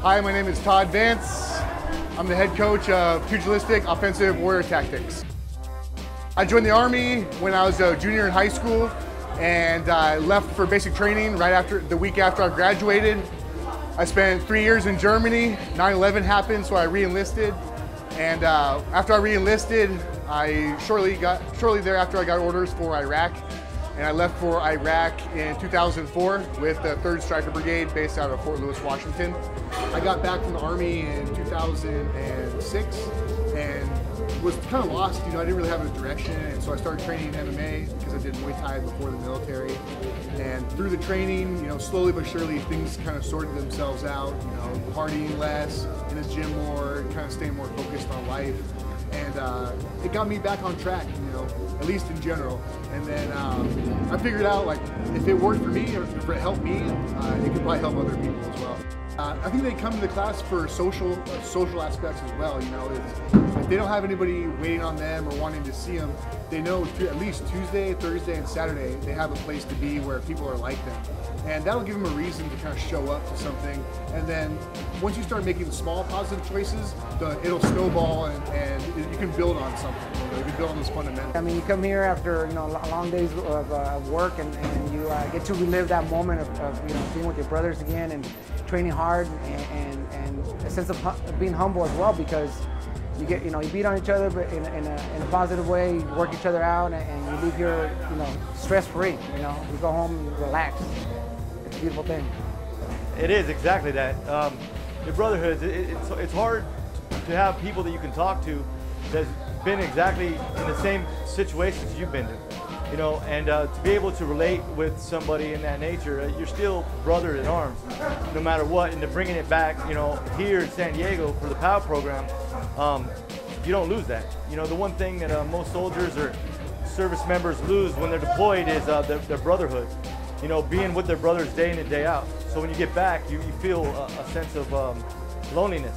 Hi, my name is Todd Vance. I'm the head coach of Pugilistic Offensive Warrior Tactics. I joined the Army when I was a junior in high school, and I left for basic training the week after I graduated. I spent 3 years in Germany. 9/11 happened, so I re-enlisted. And after I re-enlisted, shortly thereafter I got orders for Iraq. And I left for Iraq in 2004 with the 3rd Striker Brigade based out of Fort Lewis, Washington. I got back from the Army in 2006 and was kind of lost. I didn't really have a direction, and so I started training MMA because I did Muay Thai before the military. And through the training, slowly but surely things kind of sorted themselves out. Partying less, in the gym more, kind of staying more focused on life. And it got me back on track, at least in general. And then I figured out, if it worked for me or if it helped me, it could probably help other people as well. I think they come to the class for social aspects as well. If they don't have anybody waiting on them or wanting to see them, they know at least Tuesday, Thursday, and Saturday they have a place to be where people are like them. And that'll give them a reason to kind of show up to something. And then once you start making small positive choices, it'll snowball and you can build on something. You can build on those fundamentals. I mean, you come here after long days of work, and you get to relive that moment of being with your brothers again and training hard, and a sense of being humble as well, because you get you beat on each other, but in a positive way. You work each other out, and you leave here stress free. You go home and relax. It's a beautiful thing. It is exactly that. The brotherhood. It's hard to have people that you can talk to that's been exactly in the same situations you've been in. And to be able to relate with somebody in that nature, you're still brother in arms, no matter what. And to bringing it back, here in San Diego for the P.O.W. program, you don't lose that. The one thing that most soldiers or service members lose when they're deployed is their brotherhood. Being with their brothers day in and day out. So when you get back, you feel a sense of loneliness.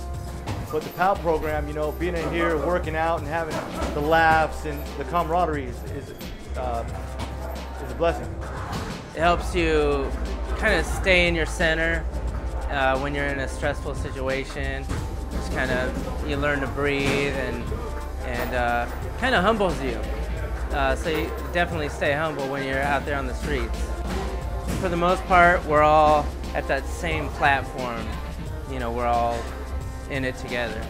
But the P.O.W. program, being in here, working out, and having the laughs and the camaraderie is a blessing. It helps you kind of stay in your center when you're in a stressful situation. Just you learn to breathe, and kind of humbles you. So you definitely stay humble when you're out there on the streets. For the most part, we're all at that same platform. We're all in it together.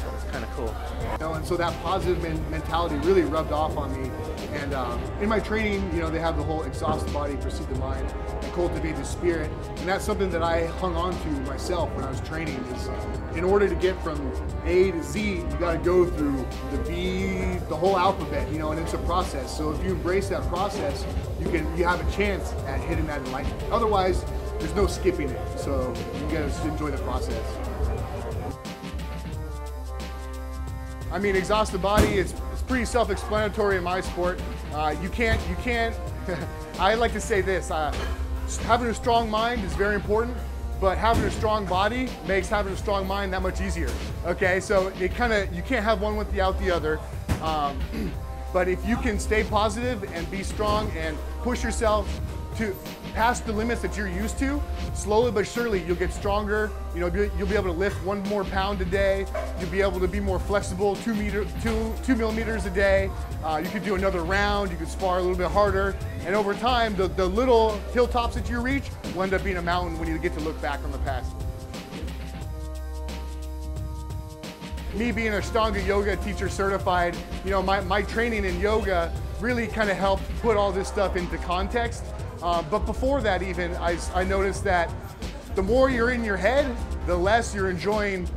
So it's kind of cool. And so that positive mentality really rubbed off on me. And in my training, they have the whole exhaust the body, proceed the mind, and cultivate the spirit. And that's something that I hung on to myself when I was training. Is in order to get from A to Z, you got to go through the B, the whole alphabet, and it's a process. So if you embrace that process, you have a chance at hitting that enlightenment. Otherwise, there's no skipping it. So you got to enjoy the process. I mean, exhaust the body, it's pretty self-explanatory in my sport. You can't, I like to say this, having a strong mind is very important, but having a strong body makes having a strong mind that much easier. Okay, so you can't have one without the other. But if you can stay positive and be strong and push yourself to past the limits that you're used to, slowly but surely you'll get stronger. You'll be able to lift 1 more pound a day. You'll be able to be more flexible, 2 millimeters a day. You could do another round. You could spar a little bit harder. And over time, the little hilltops that you reach will end up being a mountain when you get to look back on the past. Me being a Ashtanga Yoga teacher certified, my training in yoga really kind of helped put all this stuff into context. But before that even, I noticed that the more you're in your head, the less you're enjoying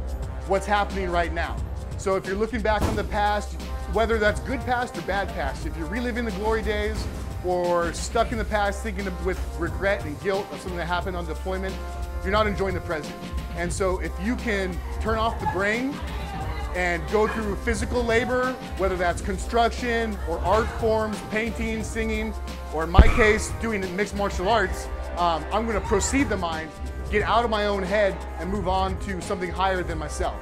what's happening right now. So if you're looking back on the past, whether that's good past or bad past, if you're reliving the glory days or stuck in the past thinking with regret and guilt of something that happened on deployment, you're not enjoying the present. And so if you can turn off the brain and go through physical labor, whether that's construction or art forms, painting, singing, or in my case, doing mixed martial arts, I'm gonna proceed the mind, get out of my own head, and move on to something higher than myself.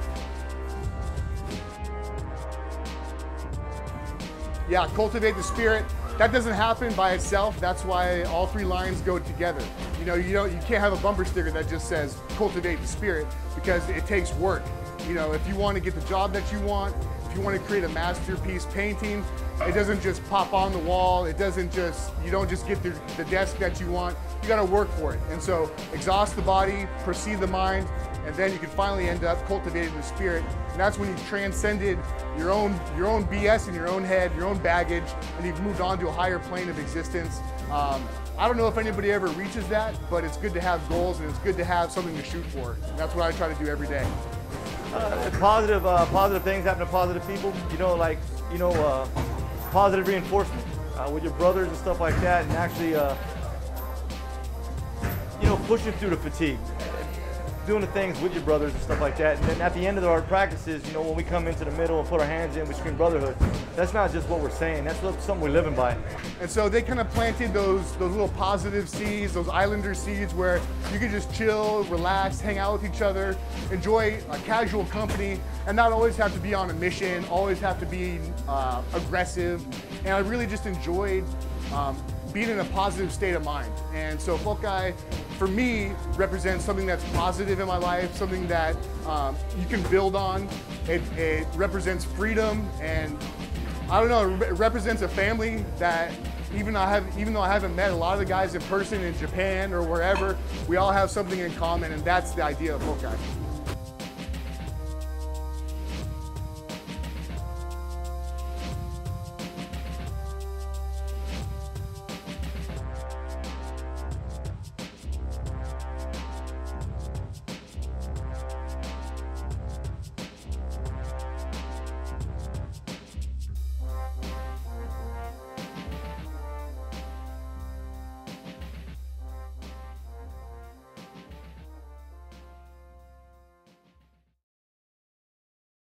Yeah, Cultivate the Spirit that doesn't happen by itself. That's why all 3 lines go together. You know, you can't have a bumper sticker that just says Cultivate the Spirit, because it takes work. You know, if you want to get the job that you want, if you want to create a masterpiece painting, it doesn't just pop on the wall. It doesn't just, you don't just get the desk that you want. You got to work for it. And so exhaust the body, proceed the mind, and then you can finally end up cultivating the spirit. And that's when you've transcended your own BS in your own head, your own baggage, and you've moved on to a higher plane of existence. I don't know if anybody ever reaches that, but it's good to have goals and it's good to have something to shoot for. And that's what I try to do every day. Positive things happen to positive people. You know, like, you know, positive reinforcement with your brothers and stuff like that, and actually, you know, pushing through the fatigue, doing the things with your brothers and stuff like that. And then at the end of our practices, you know, when we come into the middle and put our hands in, we scream brotherhood. That's not just what we're saying, that's something we're living by. And so they kind of planted those little positive seeds, those Islander seeds, where you could just chill, relax, hang out with each other, enjoy a casual company, and not always have to be on a mission, always have to be aggressive. And I really just enjoyed being in a positive state of mind. And so Fokai, for me, represents something that's positive in my life, something that you can build on. It represents freedom, and I don't know, it represents a family that even though I haven't met a lot of the guys in person in Japan or wherever, we all have something in common, and that's the idea of Fokai.